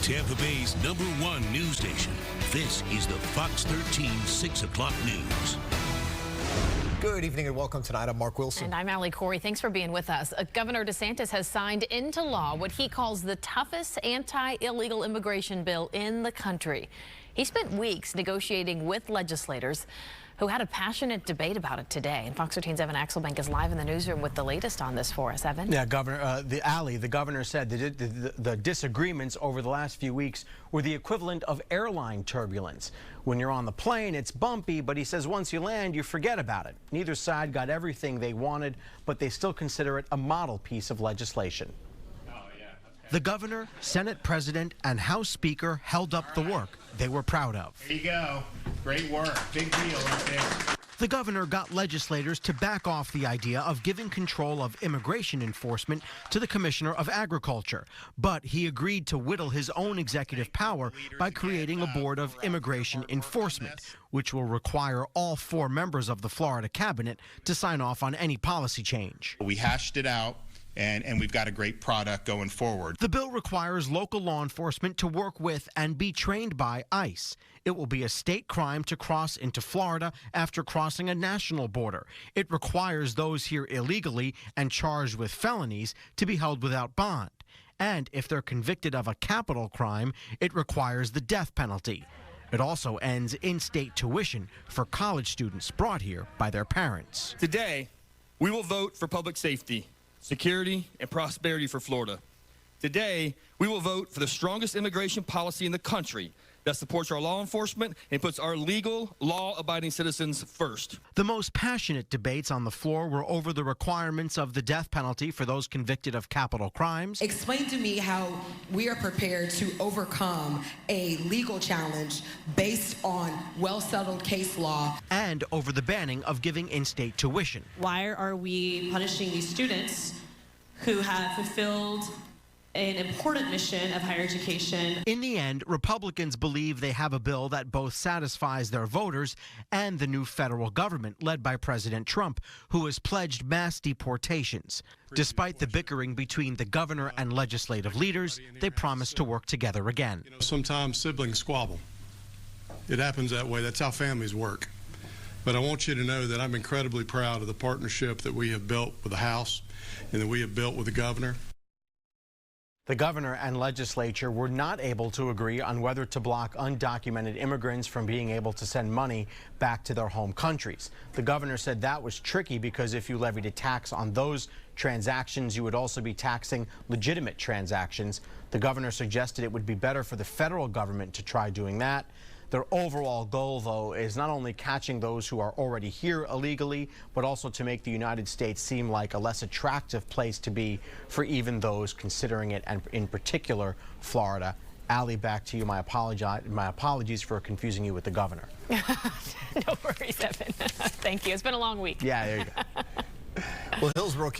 Tampa Bay's #1 news station. This is the Fox 13 6 o'clock news. Good evening and welcome tonight. I'm Mark Wilson. And I'm Allie Corey. Thanks for being with us. Governor DeSantis has signed into law what he calls the toughest anti-illegal immigration bill in the country. He spent weeks negotiating with legislators who had a passionate debate about it today. And Fox 13's Evan Axelbank is live in the newsroom with the latest on this for us. Evan? Yeah, the governor said the disagreements over the last few weeks were the equivalent of airline turbulence. When you're on the plane, it's bumpy, but he says once you land, you forget about it. Neither side got everything they wanted, but they still consider it a model piece of legislation. The governor, Senate President, and House Speaker held up the work they were proud of. There you go. Great work. Big deal right there. The governor got legislators to back off the idea of giving control of immigration enforcement to the Commissioner of Agriculture, but he agreed to whittle his own executive power by creating a board of immigration enforcement, which will require all 4 members of the Florida cabinet to sign off on any policy change. We hashed it out. And we've got a great product going forward. The bill requires local law enforcement to work with and be trained by ICE. It will be a state crime to cross into Florida after crossing a national border. It requires those here illegally and charged with felonies to be held without bond. And if they're convicted of a capital crime, it requires the death penalty. It also ends in-state tuition for college students brought here by their parents. Today, we will vote for public safety, security, and prosperity for Florida. Today, we will vote for the strongest immigration policy in the country that supports our law enforcement and puts our legal, law-abiding citizens first. The most passionate debates on the floor were over the requirements of the death penalty for those convicted of capital crimes. Explain to me how we are prepared to overcome a legal challenge based on well-settled case law. And over the banning of giving in-state tuition. Why are we punishing these students who have fulfilled an important mission of higher education? In the end, Republicans believe they have a bill that both satisfies their voters and the new federal government led by President Trump, who has pledged mass deportations. Despite the bickering between the governor and legislative leaders, they promised to work together again. You know, sometimes siblings squabble. It happens that way. That's how families work. But I want you to know that I'm incredibly proud of the partnership that we have built with the House and that we have built with the governor. The governor and legislature were not able to agree on whether to block undocumented immigrants from being able to send money back to their home countries. The governor said that was tricky because if you levied a tax on those transactions, you would also be taxing legitimate transactions. The governor suggested it would be better for the federal government to try doing that. Their overall goal, though, is not only catching those who are already here illegally, but also to make the United States seem like a less attractive place to be for even those considering it, and in particular, Florida. Allie, back to you. My apologies for confusing you with the governor. No worries, Evan. Thank you. It's been a long week. Yeah, there you go. Well, Hillsborough